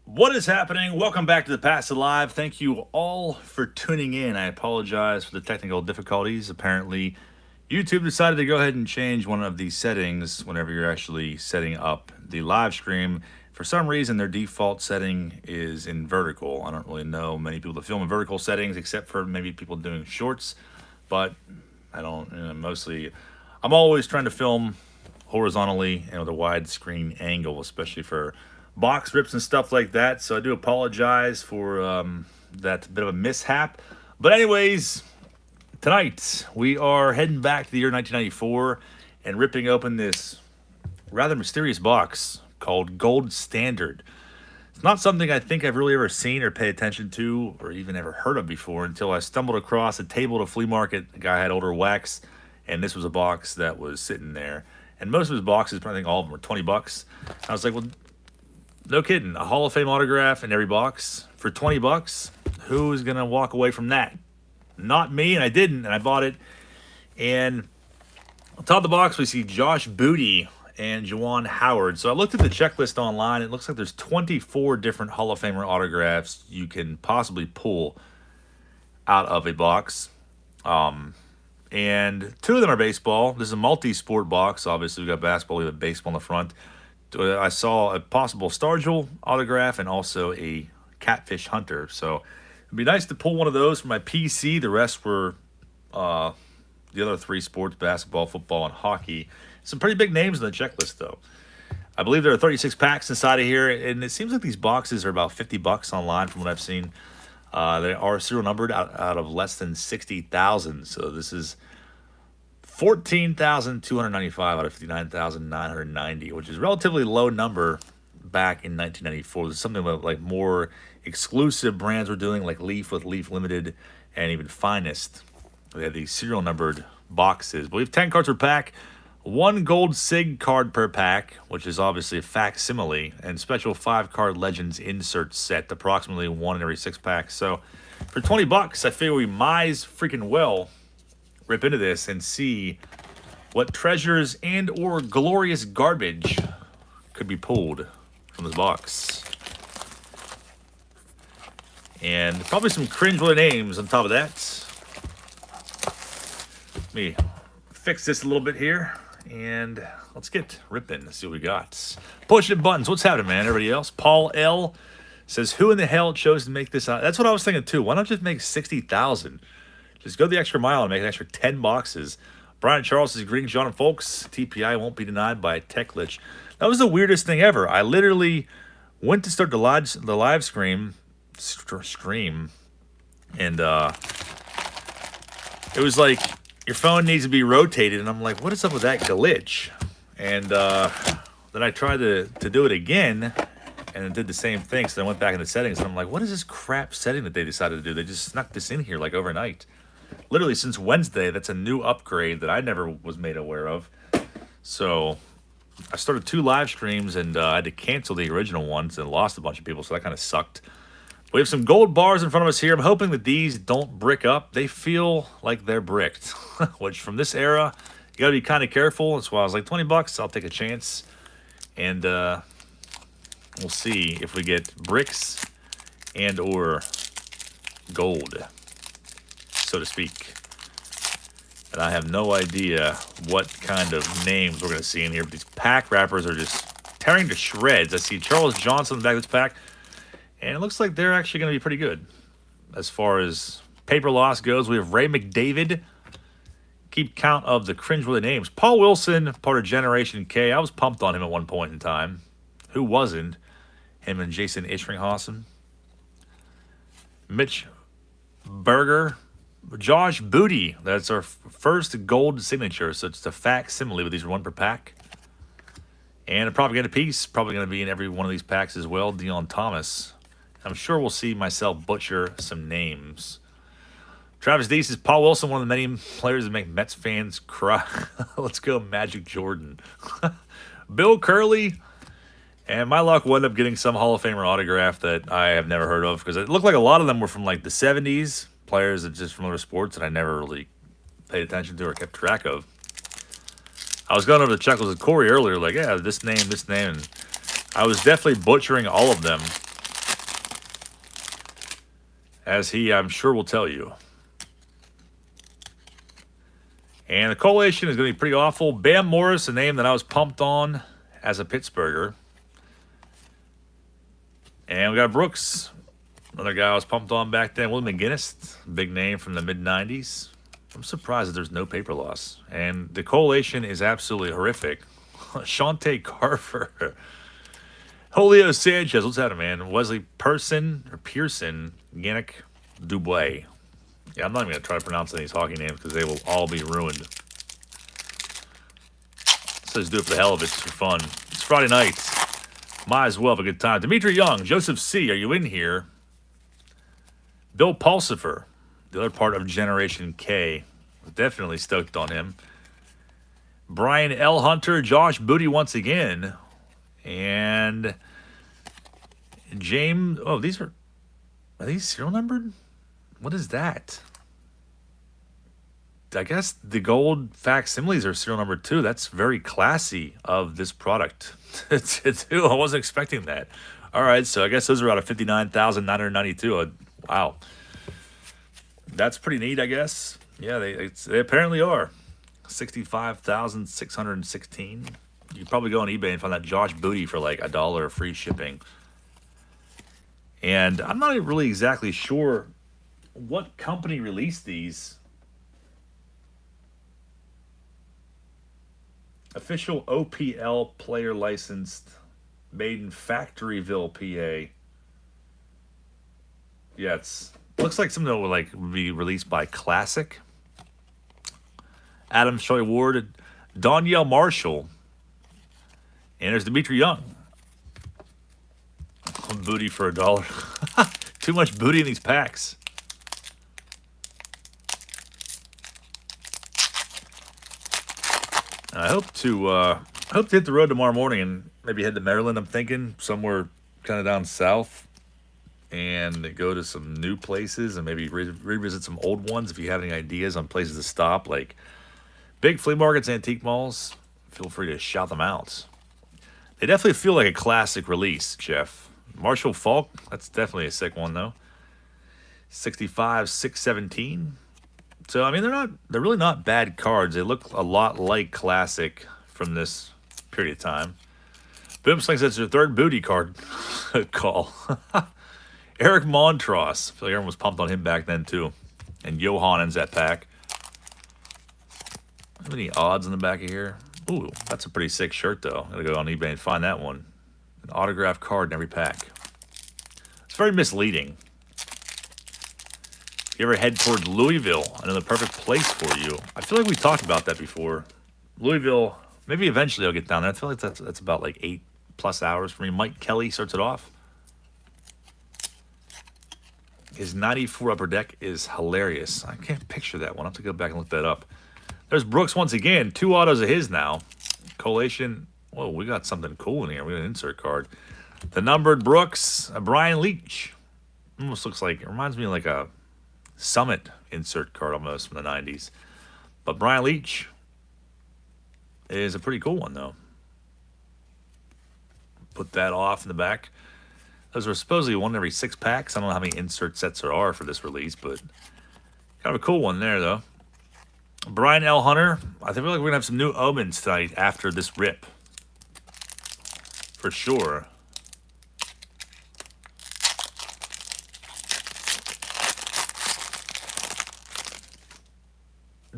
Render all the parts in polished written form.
What is happening? Welcome back to the Pass It Live. Thank you all for tuning in. I apologize for the technical difficulties. Apparently, YouTube decided to go ahead and change one of the settings whenever you're actually setting up the live stream. For some reason, their default setting is in vertical. I don't really know many people that film in vertical settings except for maybe people doing shorts, but I don't, mostly, I'm always trying to film horizontally and with a wide screen angle, especially for box rips and stuff like that. So I do apologize for that bit of a mishap. But anyways, tonight we are heading back to the year 1994 and ripping open this rather mysterious box called Gold Standard. It's not something I think I've really ever seen or paid attention to or even ever heard of before until I stumbled across a table at a flea market. The guy had older wax, and this was a box that was sitting there. And most of his boxes, I think all of them were 20 bucks. I was like, well, no kidding. A Hall of Fame autograph in every box for 20 bucks? Who's going to walk away from that? Not me, and I didn't, and I bought it. And on top of the box, we see Josh Booty and Juwan Howard. So I looked at the checklist online. It looks like there's 24 different Hall of Famer autographs you can possibly pull out of a box. And two of them are baseball. This is a multi-sport box. Obviously, we got basketball, we have baseball in the front. I saw a possible Stargell autograph and also a Catfish Hunter. So it'd be nice to pull one of those for my PC. The rest were the other three sports: basketball, football, and hockey. Some pretty big names on the checklist, though. I believe there are 36 packs inside of here, and it seems like these boxes are about 50 bucks online from what I've seen. They are serial numbered out of less than 60,000. So this is 14,295 out of 59,990, which is a relatively low number back in 1994. There's something like more exclusive brands were doing, like Leaf with Leaf Limited and even Finest. They had these serial numbered boxes. But we have 10 cards per pack, one gold SIG card per pack, which is obviously a facsimile, and special 5-card Legends insert set, approximately one in every 6 packs. So for 20 bucks, I figure we might as freaking well rip into this and see what treasures and or glorious garbage could be pulled from this box. And probably some cringeworthy names on top of that. Let me fix this a little bit here, and let's get ripping. See what we got. Pushing buttons. What's happening, man? Everybody else? Paul L. says, who in the hell chose to make this out? That's what I was thinking, too. Why not just make 60,000? Just go the extra mile and make an extra 10 boxes. Brian Charles says, greetings, John and folks. TPI won't be denied by TechLich. That was the weirdest thing ever. I literally went to start the live stream, and it was like, your phone needs to be rotated. And I'm like, what is up with that glitch? And then I tried to do it again, and it did the same thing. So I went back into settings, and I'm like, what is this crap setting that they decided to do? They just snuck this in here like overnight. Literally since Wednesday, that's a new upgrade that I never was made aware of. So I started 2 live streams, and I had to cancel the original ones and lost a bunch of people, so that kind of sucked. We have some gold bars in front of us here. I'm hoping that these don't brick up. They feel like they're bricked, which from this era, you got to be kind of careful. That's why I was like, 20 bucks, I'll take a chance. And we'll see if we get bricks and or gold, so to speak. And I have no idea what kind of names we're going to see in here, but these pack wrappers are just tearing to shreds. I see Charles Johnson in the back of this pack, and it looks like they're actually going to be pretty good. As far as paper loss goes, we have Ray McDavid. Keep count of the cringeworthy names. Paul Wilson, part of Generation K. I was pumped on him at one point in time. Who wasn't? Him and Jason Ishringhausen. Mitch Berger. Josh Booty. That's our first gold signature. So it's a facsimile, but these are 1 per pack. And a propaganda piece. Probably going to be in every one of these packs as well. Dion Thomas. I'm sure we'll see myself butcher some names. Travis D says, Paul Wilson, one of the many players that make Mets fans cry. Let's go Magic Jordan. Bill Curley. And my luck wound up getting some Hall of Famer autograph that I have never heard of, because it looked like a lot of them were from like the 70s. Players that just from other sports that I never really paid attention to or kept track of. I was going over the checklist with Corey earlier, like, yeah, this name. And I was definitely butchering all of them. as he, I'm sure, will tell you. And the collation is going to be pretty awful. Bam Morris, a name that I was pumped on as a Pittsburgher. And we got Brooks, another guy I was pumped on back then. Will McGinnis, big name from the mid-90s. I'm surprised that there's no paper loss. And the collation is absolutely horrific. Shante Carver. Julio Sanchez, what's that, man? Wesley Pearson, Yannick Dubois. Yeah, I'm not even going to try to pronounce any of these hockey names because they will all be ruined. So let's do it for the hell of it, just for fun. It's Friday night. Might as well have a good time. Dimitri Young, Joseph C., are you in here? Bill Pulsifer, the other part of Generation K. Definitely stoked on him. Brian L. Hunter, Josh Booty once again. And James, oh, are these serial numbered? What is that? I guess the gold facsimiles are serial number 2. That's very classy of this product to do. I wasn't expecting that. All right, so I guess those are out of 59,992. Wow. That's pretty neat, I guess. Yeah, they apparently are. 65,616. You could probably go on eBay and find that Josh Booty for like $1 free shipping. And I'm not really exactly sure what company released these. Official OPL player licensed, made in Factoryville, PA. Yeah, looks like something that would be released by Classic. Adam Troy Ward, Danielle Marshall, and there's Dimitri Young. Booty for $1. Too much booty in these packs. And I hope to hit the road tomorrow morning and maybe head to Maryland. I'm thinking somewhere kind of down south, and go to some new places and maybe revisit some old ones. If you have any ideas on places to stop, like big flea markets, antique malls, feel free to shout them out. They definitely feel like a classic release, Jeff. Marshall Falk, that's definitely a sick one though. 65,617. So I mean, they're really not bad cards. They look a lot like Classic from this period of time. Boomsling says their third booty card call. Eric Montross. I feel like everyone was pumped on him back then too. And Johannen's that pack. How many odds in the back of here? Ooh, that's a pretty sick shirt though. Gotta go on eBay and find that one. An autographed card in every pack. It's very misleading. If you ever head towards Louisville, another perfect place for you. I feel like we talked about that before. Louisville, maybe eventually I'll get down there. I feel like that's about like 8+ hours for me. Mike Kelly starts it off. His 94 Upper Deck is hilarious. I can't picture that one. I'll have to go back and look that up. There's Brooks once again. 2 autos of his now. Collation. Whoa, we got something cool in here. We got an insert card. The numbered Brooks. Brian Leach. Almost looks like, it reminds me of like a Summit insert card almost from the 90s. But Brian Leach is a pretty cool one though. Put that off in the back. Those are supposedly one every 6 packs. I don't know how many insert sets there are for this release, but kind of a cool one there though. Brian L. Hunter. I feel like we're going to have some new omens tonight after this rip. For sure.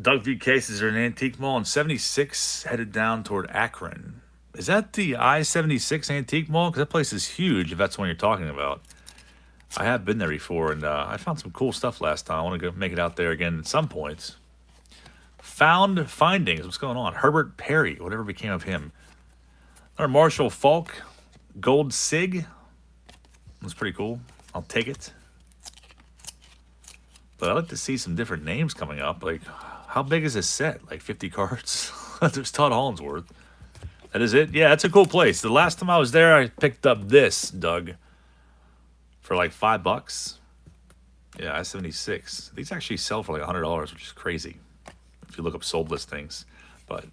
Doug V. Cases are an antique mall in 76, headed down toward Akron. Is that the I-76 antique mall? Because that place is huge, if that's the one you're talking about. I have been there before, and I found some cool stuff last time. I want to go make it out there again at some point. Found Findings. What's going on? Herbert Perry. Whatever became of him. Another Marshall Falk. Gold Sig. That's pretty cool. I'll take it. But I'd like to see some different names coming up. Like, how big is this set? Like 50 cards? There's Todd Hollandsworth. That is it? Yeah, that's a cool place. The last time I was there, I picked up this, Doug, for like $5. Yeah, I-76. These actually sell for like $100, which is crazy if you look up sold listings. But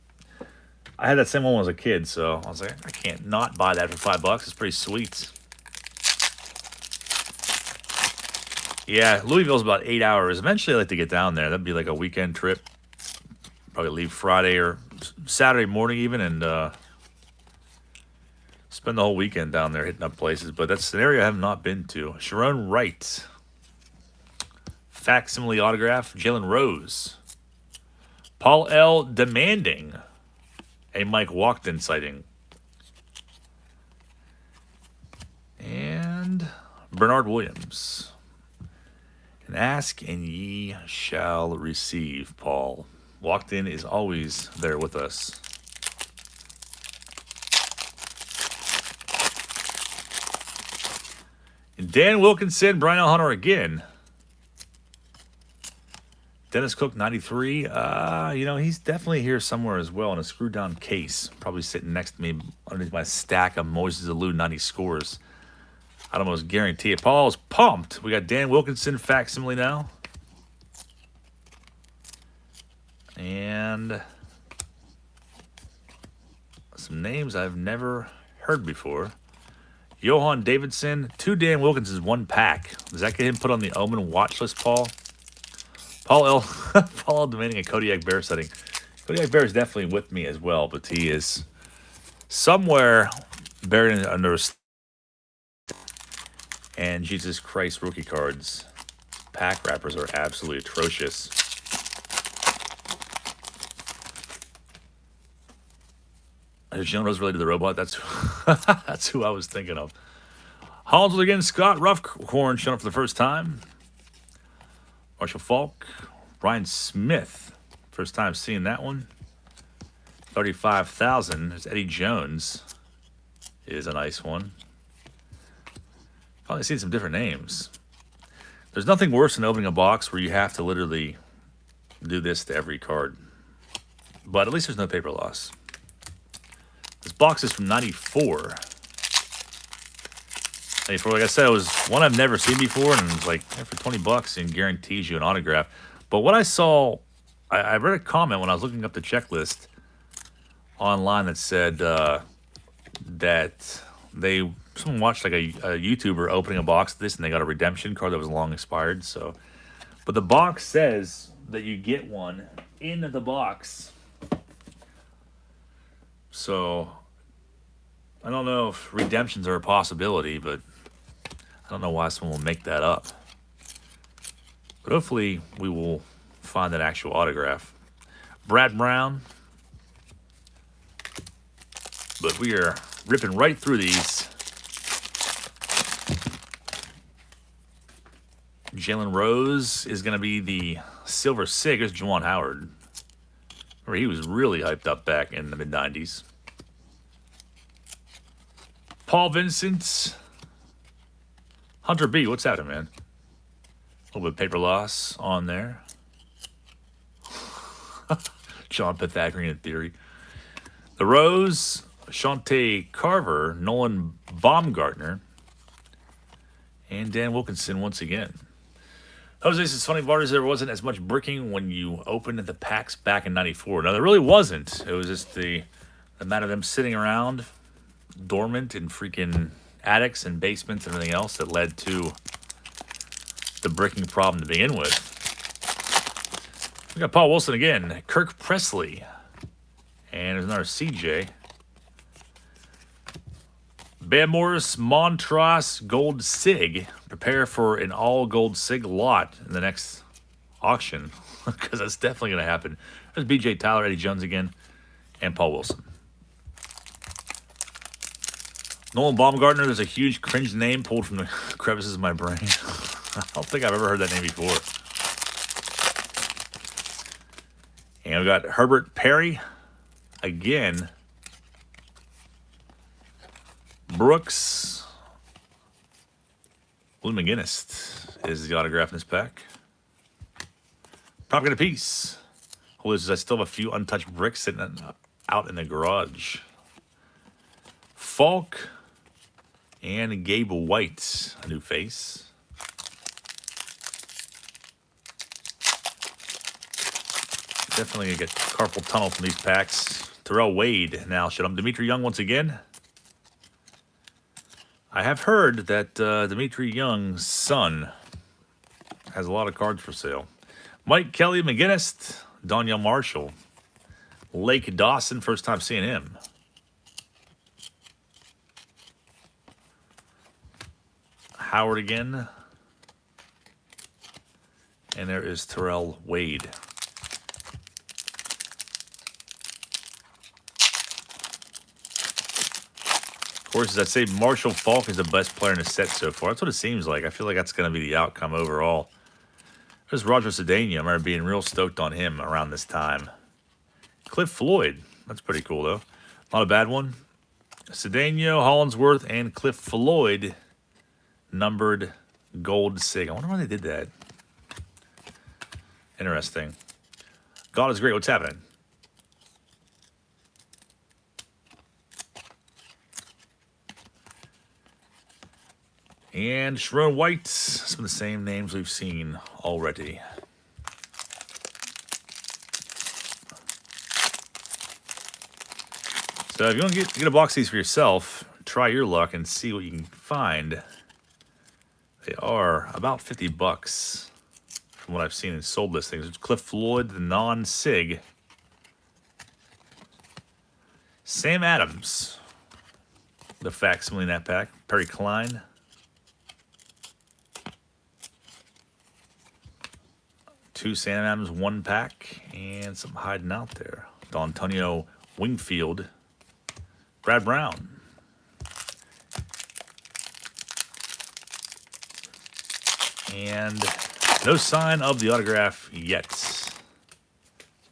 I had that same one when I was a kid, so I was like, I can't not buy that for $5. It's pretty sweet. Yeah, Louisville's about 8 hours. Eventually, I'd like to get down there. That'd be like a weekend trip. Probably leave Friday or Saturday morning even, and spend the whole weekend down there hitting up places. But that's an area I have not been to. Sharon Wright. Facsimile autograph. Jalen Rose. Paul L. Demanding. A Mike Walkden sighting. And Bernard Williams. And ask and ye shall receive, Paul. Walkden is always there with us. And Dan Wilkinson, Brian L. Hunter again. Dennis Cook, 93. He's definitely here somewhere as well in a screwed down case. Probably sitting next to me underneath my stack of Moises Alou 90 scores. I'd almost guarantee it. Paul's pumped. We got Dan Wilkinson facsimile now. And some names I've never heard before. Johan Davidson, 2 Dan Wilkinsons, 1 pack. Does that get him put on the Omen watch list, Paul? Paul L. demanding a Kodiak Bear setting. Kodiak Bear is definitely with me as well, but he is somewhere buried under a... And Jesus Christ rookie cards. Pack wrappers are absolutely atrocious. Is Jalen Rose related to the robot? That's who I was thinking of. Hollinsworth again. Scott Ruffcorn showing up for the first time. Marshall Falk. Ryan Smith. First time seeing that one. 35,000. There's Eddie Jones. Is a nice one. Probably seen some different names. There's nothing worse than opening a box where you have to literally do this to every card. But at least there's no paper loss. This box is from 94. 94, like I said, it was one I've never seen before, and it was like for $20 and guarantees you an autograph. But what I saw, I read a comment when I was looking up the checklist online that said that someone watched like a YouTuber opening a box of this and they got a redemption card that was long expired. So, but the box says that you get one in the box. So I don't know if redemptions are a possibility, but I don't know why someone will make that up. But hopefully we will find that actual autograph. Brad Brown. But we are ripping right through these. Jalen Rose is going to be the Silver Sig. There's Juwan Howard. Where he was really hyped up back in the mid-90s. Paul Vincent. Hunter B. What's happening, man? A little bit of paper loss on there. John Pythagorean in theory. The Rose. Shante Carver. Nolan Baumgartner. And Dan Wilkinson once again. Jose says, funny Barters, there wasn't as much bricking when you opened the packs back in 94. No, there really wasn't. It was just the matter of them sitting around dormant in freaking attics and basements and everything else that led to the bricking problem to begin with. We got Paul Wilson again. Kirk Presley. And there's another CJ. Bam Morris, Montross, Gold Sig. Prepare for an all-gold Sig lot in the next auction, because that's definitely going to happen. There's BJ Tyler, Eddie Jones again, and Paul Wilson. Nolan Baumgartner, there's a huge cringe name pulled from the crevices of my brain. I don't think I've ever heard that name before. And we got Herbert Perry again. Brooks. Willie McGinnis is the autograph in this pack. Probably a piece. Holy, I still have a few untouched bricks sitting out in the garage. Falk and Gabe White, a new face. Definitely gonna get carpal tunnel from these packs. Terrell Wade now shut up. Dimitri Young once again. I have heard that Dimitri Young's son has a lot of cards for sale. Mike Kelly McGinnis, Danielle Marshall, Lake Dawson, first time seeing him. Howard again. And there is Terrell Wade. Of course, as I say, Marshall Faulk is the best player in the set so far. That's what it seems like. I feel like that's going to be the outcome overall. There's Roger Cedeno. I remember being real stoked on him around this time. Cliff Floyd. That's pretty cool, though. Not a bad one. Cedeno, Hollinsworth, and Cliff Floyd numbered gold sig. I wonder why they did that. Interesting. God is great. What's happening? And Sharon White. Some of the same names we've seen already. So if you want to get a box of these for yourself, try your luck and see what you can find. They are about 50 bucks. From what I've seen in sold listings. It's Cliff Floyd, the non-sig. Sam Adams, the facsimile in that pack. Perry Klein. Two Sam Adams, one pack. And something hiding out there. D'Antonio Wingfield. Brad Brown. And no sign of the autograph yet.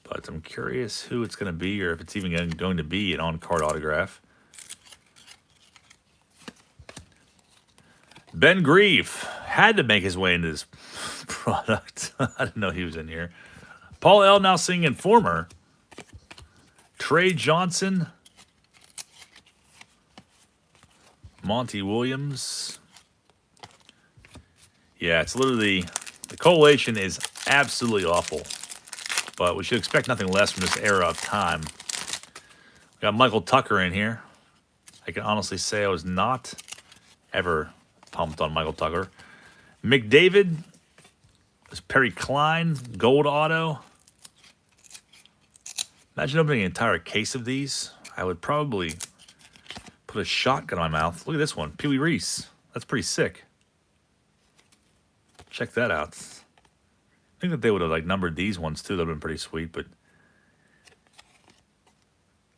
But I'm curious who it's going to be or if it's even going to be an on-card autograph. Ben Grieve had to make his way into this product. I didn't know he was in here. Paul L. now singing Informer. Trey Johnson. Monty Williams. Yeah, it's literally... The collation is absolutely awful, but we should expect nothing less from this era of time. We got Michael Tucker in here. I can honestly say I was not ever pumped on Michael Tucker. McDavid. There's Perry Klein, gold auto. Imagine opening an entire case of these. I would probably put a shotgun in my mouth. Look at this one, Pee Wee Reese. That's pretty sick. Check that out. I think that they would have like numbered these ones too. That would have been pretty sweet, but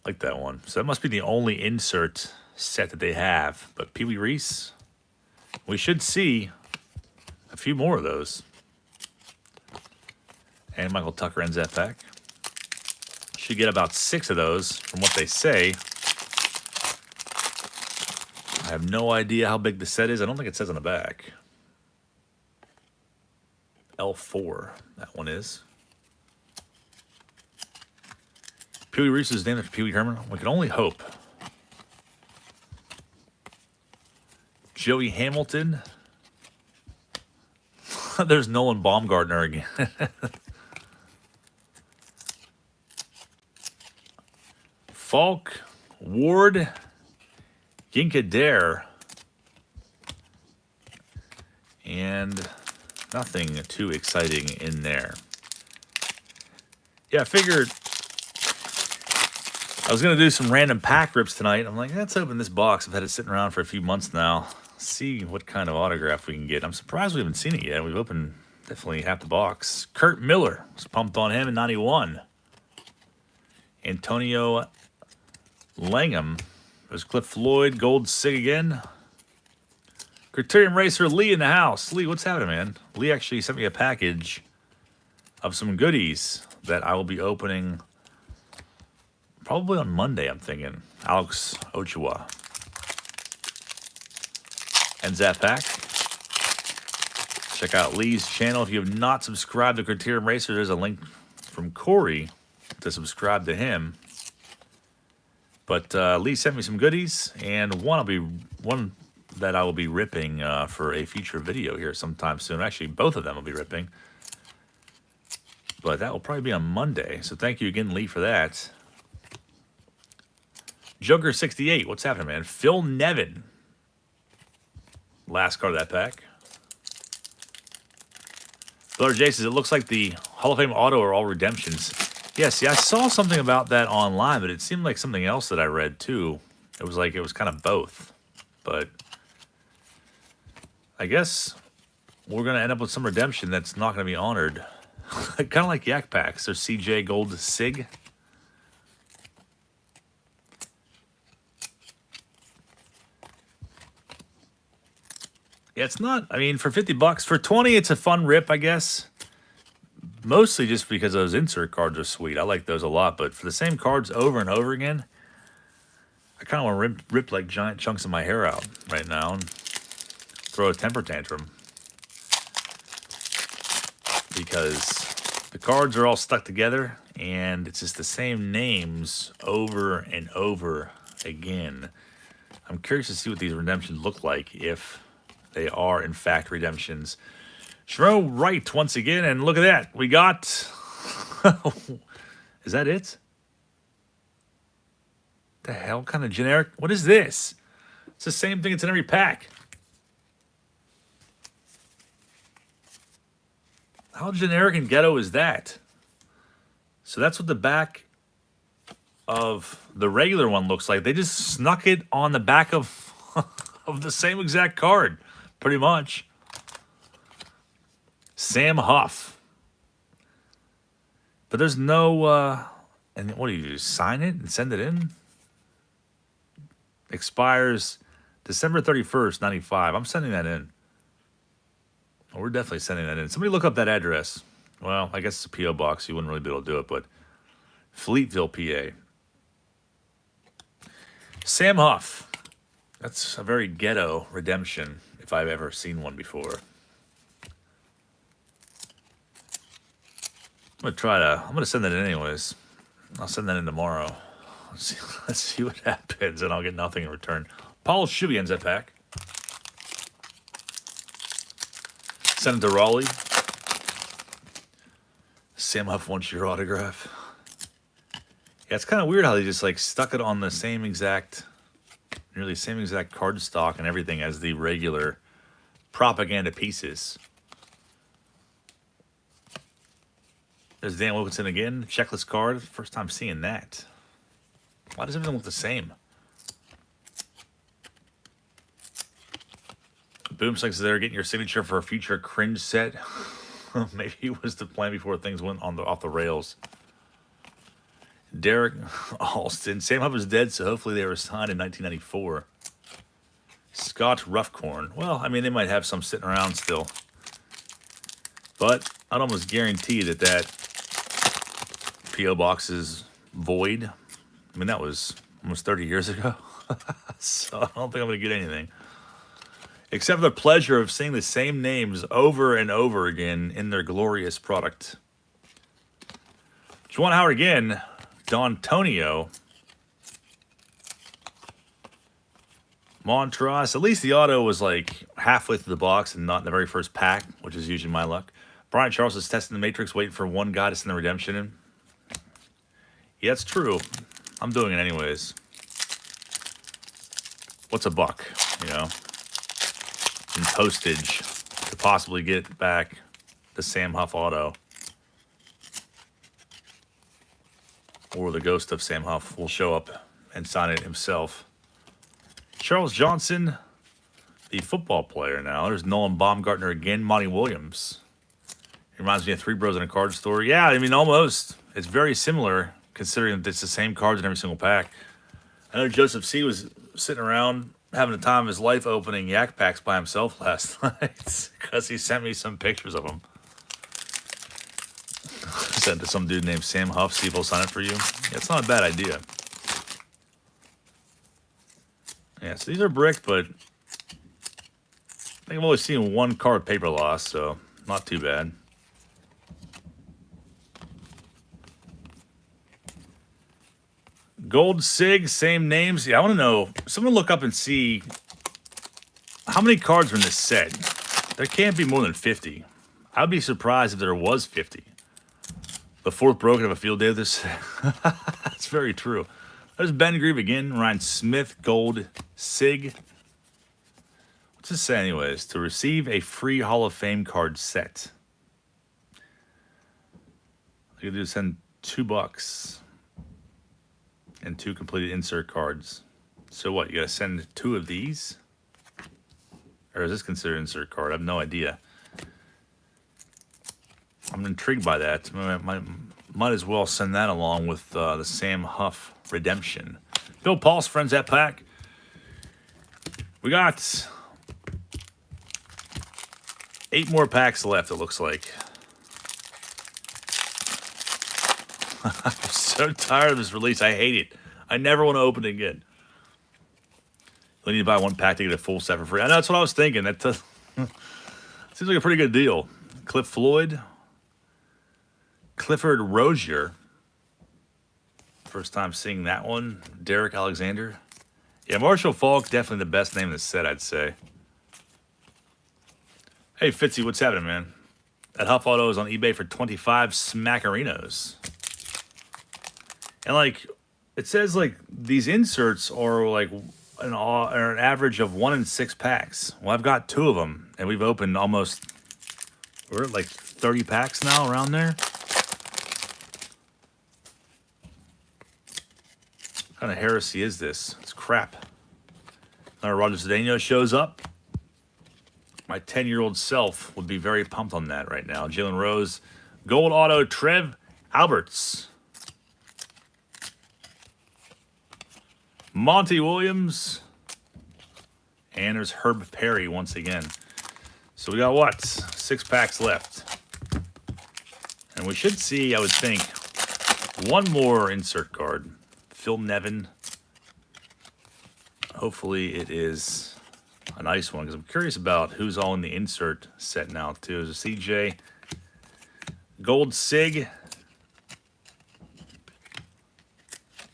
I like that one. So that must be the only insert set that they have. But Pee Wee Reese, we should see a few more of those. And Michael Tucker ends that pack. Should get about 6 of those from what they say. I have no idea how big the set is. I don't think it says on the back. L4, that one is. Pee Wee Reese is named after Pee Wee Herman. We can only hope. Joey Hamilton. There's Nolan Baumgartner again. Falk, Ward, Ginka Dare, and nothing too exciting in there. Yeah, I figured I was going to do some random pack rips tonight. I'm like, let's open this box. I've had it sitting around for a few months now. See what kind of autograph we can get. I'm surprised we haven't seen it yet. We've opened definitely half the box. Kurt Miller was pumped on him in 91. Antonio Langham. There's Cliff Floyd, gold sig again. Criterium Racer Lee in the house. Lee, what's happening, man? Lee actually sent me a package of some goodies that I will be opening probably on Monday, I'm thinking. Alex Ochoa. Ends that pack. Check out Lee's channel. If you have not subscribed to Criterium Racer, there's a link from Corey to subscribe to him. But Lee sent me some goodies, and one that I will be ripping for a future video here sometime soon. Actually, both of them will be ripping. But that will probably be on Monday. So thank you again, Lee, for that. Joker68, what's happening, man? Phil Nevin. Last card of that pack. Brother Jay says, it looks like the Hall of Fame auto are all redemptions. Yeah, see, I saw something about that online, but it seemed like something else that I read too. It was like it was kind of both. But I guess we're going to end up with some redemption that's not going to be honored. Kind of like Yak Packs. There's CJ Gold Sig. Yeah, it's not, I mean, for 50 bucks, for 20, it's a fun rip, I guess. Mostly just because those insert cards are sweet. I like those a lot, but for the same cards over and over again, I kind of want to rip like giant chunks of my hair out right now and throw a temper tantrum. Because the cards are all stuck together, and it's just the same names over and over again. I'm curious to see what these redemptions look like if they are, in fact, redemptions. Shro right once again, and look at that. We got... Is that it? The hell kind of generic? What is this? It's the same thing. It's in every pack. How generic and ghetto is that? So that's what the back of the regular one looks like. They just snuck it on the back of, of the same exact card. Pretty much. Sam Huff. But there's no, and what do you do? Sign it and send it in? Expires December 31st, 95. I'm sending that in. Oh, we're definitely sending that in. Somebody look up that address. Well, I guess it's a P.O. box. You wouldn't really be able to do it, but Fleetville, PA. Sam Huff. That's a very ghetto redemption, if I've ever seen one before. I'm gonna send that in anyways. I'll send that in tomorrow. Let's see what happens, and I'll get nothing in return. Paul Shuey ends that pack. Send it to Raleigh. Sam Huff wants your autograph. Yeah, it's kind of weird how they just like stuck it on the same exact, nearly same exact card stock and everything as the regular propaganda pieces. There's Dan Wilkinson again. Checklist card. First time seeing that. Why does everything look the same? Boomsticks there getting your signature for a future cringe set. Maybe it was the plan before things went on off the rails. Derek Alston. Sam Huff is dead, so hopefully they were signed in 1994. Scott Ruffcorn. Well, I mean, they might have some sitting around still. But I'd almost guarantee that P.O. box is void. I mean, that was almost 30 years ago. So I don't think I'm going to get anything. Except for the pleasure of seeing the same names over and over again in their glorious product. Juwan Howard again. D'Antonio. Montross. At least the auto was like halfway through the box and not in the very first pack, which is usually my luck. Brian Charles is testing the Matrix, waiting for one guy to send the redemption in. Yeah, it's true. I'm doing it anyways. What's a buck, you know? In postage to possibly get back the Sam Huff auto. Or the ghost of Sam Huff will show up and sign it himself. Charles Johnson, the football player now. There's Nolan Baumgartner again. Monty Williams. It reminds me of Three Bros in a Card Store. Yeah, I mean, almost. It's very similar, considering that it's the same cards in every single pack. I know Joseph C. was sitting around having the time of his life opening Yak Packs by himself last night because he sent me some pictures of them. Sent to some dude named Sam Huff, see if he'll sign it for you. Yeah, it's not a bad idea. Yeah, so these are bricked, but I think I've only seen one card paper loss, so not too bad. Gold Sig, same names. Yeah, I want to know. Someone look up and see how many cards are in this set. There can't be more than 50. I'd be surprised if there was 50. The fourth broken of a field day of this. That's very true. There's Ben Grieve again. Ryan Smith, Gold Sig. What's this say anyways? To receive a free Hall of Fame card set. you do send $2 and 2 completed insert cards. So what? You gotta send 2 of these, or is this considered insert card? I have no idea. I'm intrigued by that. Might as well send that along with the Sam Huff redemption. Bill Paul's friends at pack. We got 8 more packs left, it looks like. I'm so tired of this release. I hate it. I never want to open it again. You need to buy 1 pack to get a full set for free. I know, that's what I was thinking. That seems like a pretty good deal. Cliff Floyd. Clifford Rozier. First time seeing that one. Derek Alexander. Yeah, Marshall Faulk, definitely the best name in the set, I'd say. Hey, Fitzy, what's happening, man? That Huff Auto is on eBay for 25 Smackerinos. And, like, it says, like, these inserts are, like, an average of 1 in 6 packs. Well, I've got 2 of them, and we've opened almost, we're at, like, 30 packs now, around there. What kind of heresy is this? It's crap. Another Roger Cedeno shows up. My 10-year-old self would be very pumped on that right now. Jalen Rose, gold auto, Trev Alberts. Monty Williams. And there's Herb Perry once again. So we got what? 6 packs left. And we should see, I would think, 1 more insert card. Phil Nevin. Hopefully it is a nice one, because I'm curious about who's all in the insert set now, too. There's a CJ. Gold Sig.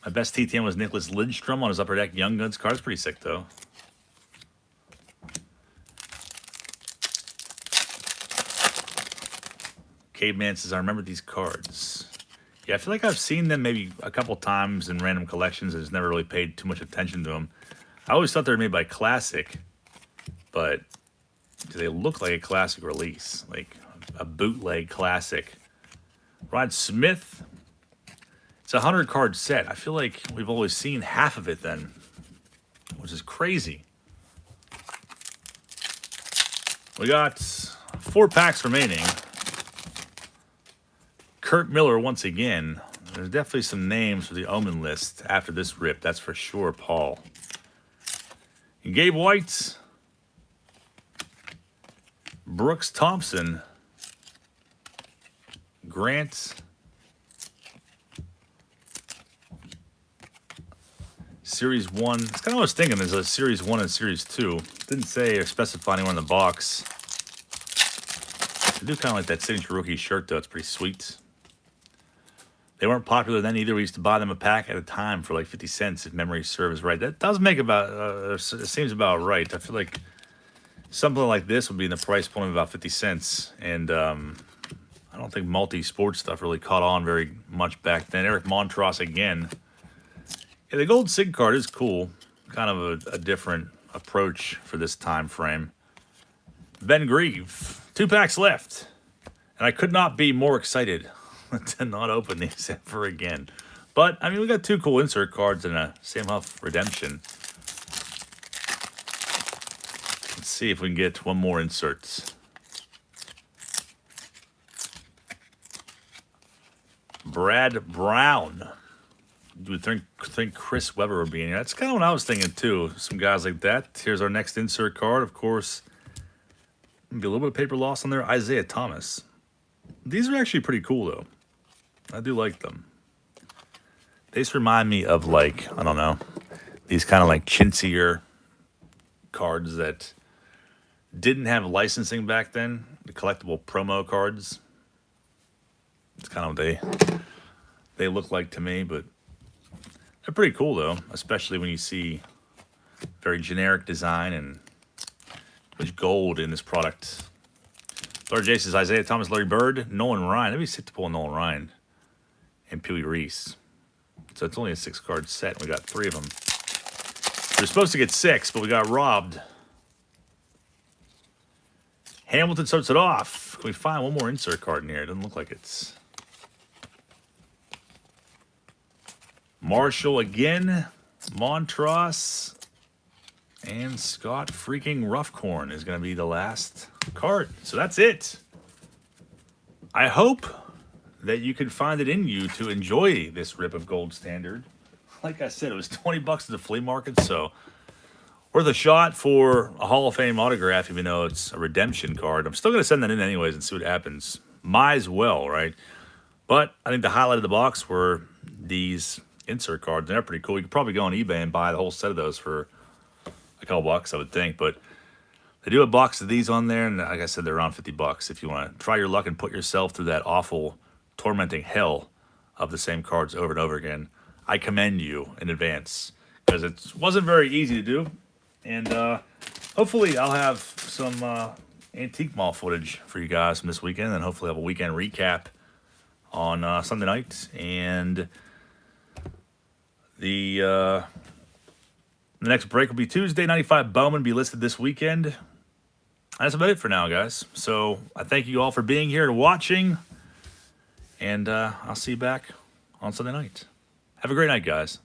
My best TTM was Nicholas Lidstrom on his Upper Deck Young Guns card. It's pretty sick, though. Caveman says, I remember these cards. Yeah, I feel like I've seen them maybe a couple times in random collections and just never really paid too much attention to them. I always thought they were made by Classic, but they look like a Classic release, like a bootleg Classic. Rod Smith. It's a 100-card set. I feel like we've always seen half of it then, which is crazy. We got 4 packs remaining. Kurt Miller once again. There's definitely some names for the Omen list after this rip, that's for sure, Paul. And Gabe White. Brooks Thompson. Grant. Series 1. It's kind of what I was thinking. There's a Series 1 and Series 2. Didn't say or specify anywhere in the box. I do kind of like that signature rookie shirt, though. It's pretty sweet. They weren't popular then either. We used to buy them a pack at a time for like 50 cents, if memory serves right. That does make about, it seems about right. I feel like something like this would be in the price point of about 50 cents. And I don't think multi-sport stuff really caught on very much back then. Eric Montross again. Yeah, the gold SIG card is cool. Kind of a different approach for this time frame. Ben Grieve. 2 packs left. And I could not be more excited to not open these ever again. But, I mean, we got 2 cool insert cards and a Sam Huff redemption. Let's see if we can get 1 more insert. Brad Brown. Do we think Chris Webber would be in here? That's kind of what I was thinking, too. Some guys like that. Here's our next insert card, of course. Maybe a little bit of paper loss on there. Isaiah Thomas. These are actually pretty cool, though. I do like them. They just remind me of, like, I don't know, these kind of like chintzier cards that didn't have licensing back then. The collectible promo cards. It's kind of what they look like to me, but they're pretty cool, though, especially when you see very generic design and there's gold in this product. Lord J says Isaiah Thomas, Larry Bird, Nolan Ryan. That'd be sick to pull Nolan Ryan and Pee Wee Reese. So it's only a 6-card set. We got 3 of them. We're supposed to get 6, but we got robbed. Hamilton starts it off. Can we find 1 more insert card in here? It doesn't look like it's Marshall again, Montross, and Scott freaking Roughcorn is going to be the last card. So that's it. I hope that you can find it in you to enjoy this rip of Gold Standard. Like I said, it was $20 at the flea market, so worth a shot for a Hall of Fame autograph, even though it's a redemption card. I'm still going to send that in anyways and see what happens. Might as well, right? But I think the highlight of the box were these insert cards. They're pretty cool. You could probably go on eBay and buy the whole set of those for a couple bucks, I would think. But they do a box of these on there, and like I said, they're around $50 if you want to try your luck and put yourself through that awful, tormenting hell of the same cards over and over again. I commend you in advance because it wasn't very easy to do. And hopefully I'll have some Antique Mall footage for you guys from this weekend, and hopefully have a weekend recap on Sunday night. And the next break will be Tuesday. 95 Bowman be listed this weekend. That's about it for now, guys. So I thank you all for being here and watching. And I'll see you back on Sunday night. Have a great night, guys.